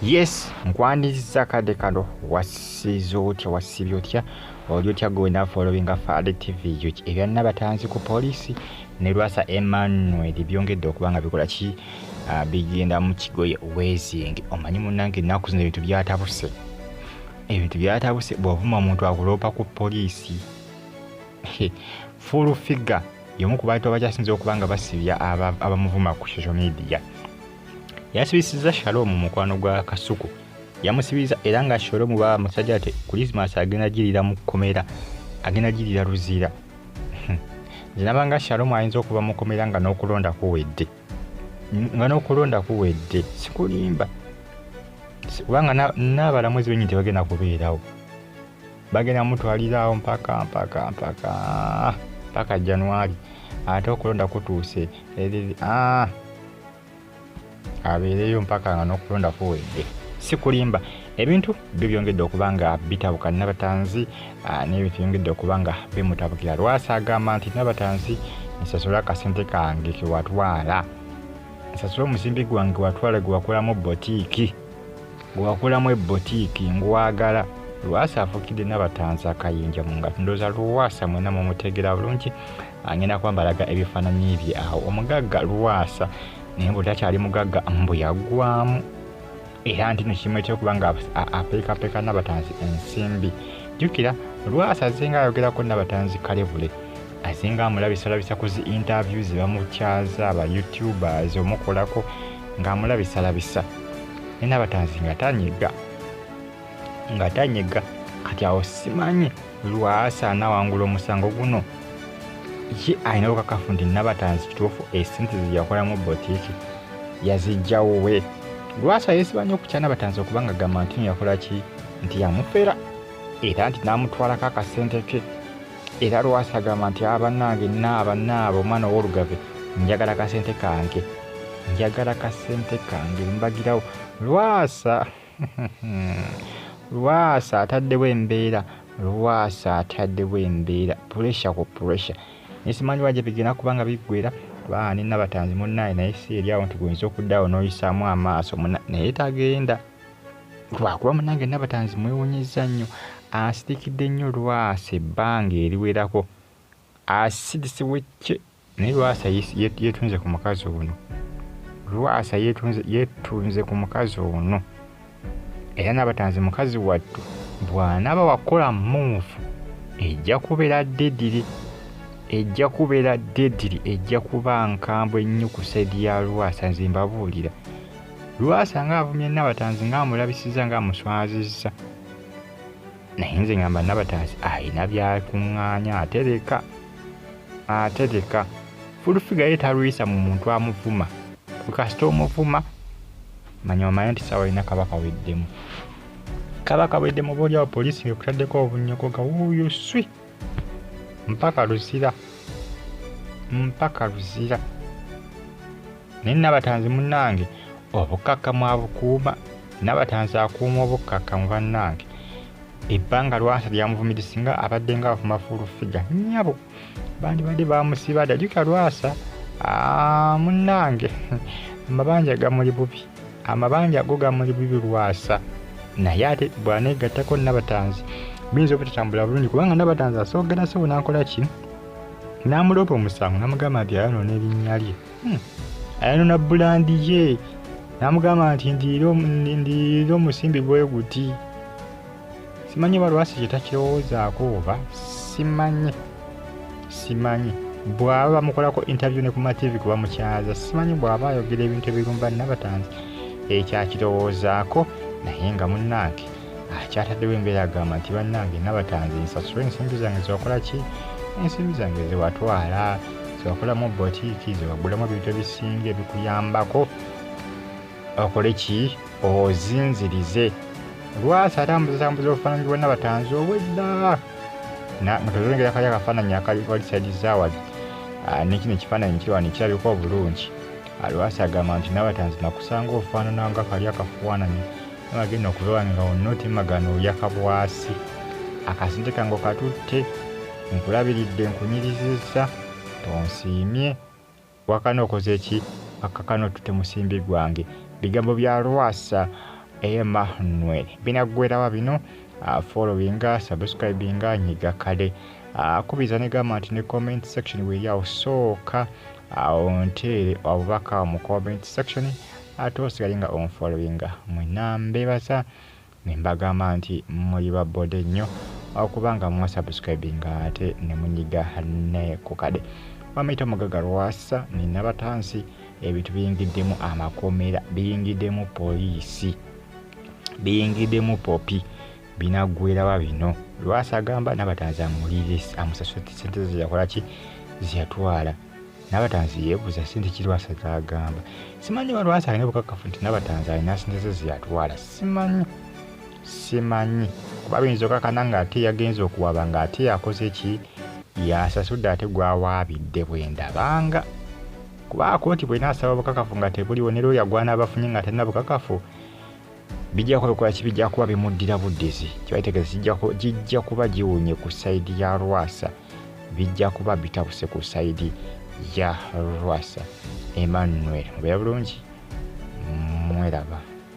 Yes, nkwaniriza kadde kano wasize otya wasibye otya oli otya gwe na following Fade TV yo ebya Nabatanzi ku poliisi ne Lwasa Emmanuel byongedde okubanga bikola ki bigenda mu kigoye wezingi omanyi munnange ennaku zino ebintu byatabuse bw'ovuma omuntu akuloopa ku poliisi full figure y'omu ku bantu abakyasinze okubanga basibya abamuvuma ku social media. Yasibisiza Shalom mukwano gwa Kasuku yamusibiriza era nga Shalom ba musajja ate Christmas agenda girira mu komera agenda girira Luzira zinabanga Shalom ayinza okuba mu komera nga n'okulonda kuwedde sikulimba kubanga n'abalamuzi bennyini tebagenda kubeerawo bagenda mutwalirawo mpaka January ate okulonda kutuuse abeereyo mpaka nga n'okulonda kuwedde sikulimba ebintu byongedde okubanga bitabuka Nabatanzi n'ebintu byongedde okubanga bimutabukira. Lwasa agamba nti Nabatanzi nsasula akasente kange kewatwala nsasula omusimbi gwange watwala gwewakolamu ebbotiiki ngwagala. Lwasa afukidde Nabatanzi akayinja mu ngalo ndowooza Lwasa mwena mumutegera bulungi agenda kwambalaga ebifaananyi bye awo omugagga Lwasa naye mbu takyali mugagga mbu yaggwamu era nti nekimwe kyokubanga apeekapeeka Nabatanzi ensimbi. Jjukira Lwasa azenga ayogerako Nabatanzi kalebule azenga amulabisalabisa ku zi interviews bamukyaza aba YouTubers omukolako ng'amulabisalabisa ne Nabatanzi nga tanyega kati awo simanyi Lwasa anawangula omusango guno ye ayina okakafu nti Nabatanzi kituufu esente zeyakolamu botiiki yazijjawo we. Lwasa yeesibanye okukya Nabatanzi okubanga gamba nti yakola ki nti yamufera era nti n'amutwalako akasente ke era Lwasa agamba nti abannange naaba omwana ow'olugave njagala kasente kange mbagirawo. Lwasa ataddewo embeera pressure ku pressure nesimanyi wajja bigenda kubanga biggwera baani Nabatanzi munnaye naye si eri awo nti gwenza okuddaawo n'oyisaamu amaaso naye tagenda lwakuba munange Nabatanzi mwewunyizza nnyo asirikidde nnyo Lwasa ebbanga eriwerako asidisiwecce naye Lwasa yeetunze ku mukazi ono. Lwasa yeetunze ku mukazi ono era Nabatanzi mukazi wattu bw'anaaba wakola move ejja kubeera ddediri ejja kuba nkambwe ennyo ku saidi ya Lwasa. Nze mbabuulira Lwasa ng'avumye Nabatanzi ng'amulabisiza ng'amuswazizza naye nze ngamba Nabatanzi ayina byakuŋŋaanya atereka fulufiga ye talwisa mu muntu amuvuma kukasita omuvuma manya nti sawa alina kabaka weddemu boolyawo poliisi ngekutaddeko obunyogoga wuuyo swi mpaka Luzira naye Nabatanzi munnange obukakkamu abukuuma. Nabatanzi akuuma obukakkamu bannange ebbanga Lwasa lyamuvumira singa abadde nga avuma fulufiga nnyabo bandibadde bamusiba dda. Jjukira Lwasa munnange amabanja gamuli bubi Lwasa naye ate bw'aneegattako Nabatanzi biyinza obutatambula bulungi kubanga Nabatanzi asoogera so n'akola ki n'amuloopa omusango n'amugamba nti ayonoona erinnya lye ayonoona bulandi ye n'amugamba nti ndiira omusimbi gwe guti. Simanyi oba Lwasa kye takirowoozaako oba simanyi bw'aba bamukolako interview ne ku mativi kuba mukyaza simanyi bw'aba ayogera ebintu ebirumba Nabatanzi ekyakirowoozaako naye nga munnange akyataddewo embeera agamba nti bannange Nabatanzi nsasula ensimbi zange zewakola ki ensimbi zange zewatwala zewakolamu botiiki zewagulamu ebintu ebisinga ebikuyambako okole ki ozinzirize. Lwasa atambuza obufaananyi bwa Nabatanzi obwedda nga tozongera kali akafaananyi akali wali zaawali nekino ekifaananyi kiri wano ekirabika obulungi. Lwasa agamba nti Nabatanzi nakusanga ofaanana nga kali akafaananyi nabagenda okulowa nga wonna otemagana oyakabwasi akasente kange katutte nkulabiridde nkunyirizizza tonsiimye wakana okoze ki akakano tutte musimbi gwange. Bigambo bya Lwasa Emmanuel binaggwerawa bino followinga subscribinga nyiga kale kubiza ne gamba nti ne comment section weeryawo sooka onteere obubaka mu comment section ate osigalenga onfollowinga mwena mbeebaza ne mbagamba nti muli babbode nnyo okubanga mwasubscribinga ate ne munyiga ne ku kade bamuyita mugaga Lwasa ne Nabatanzi ebintu biyingiddemu amakomera biyingiddemu poliisi biyingiddemu popi binaggwerawa bino Lwasa agamba Nabatanzi amulire amusasula ssente ze yakola ki ziyatwala Nabatanzi yeebuuza ssente ki Lwasa zagamba simanyi ba Lwasa alina bukakafu nti Nabatanzi alina ssente ze ziyatwala simanyi kuba biyinza okakana ng'ate yagenza okuwaba ng'ate yakoze ki yasasudde ate gwawaabidde bwendabanga kuba kooti bwenaasaba bukakafu nga tebuliwo ne looya gw'anaabafunye nga talina bukakafu bijja kuba ki bijja kuba bimuddira buddezi kibaitegeeza kijja kuba giwunye ku sayidi ya Lwasa bijja kuba bitabuse ku sayidi ya Lwasa. Emmanuel mubeera bulungi mweraba.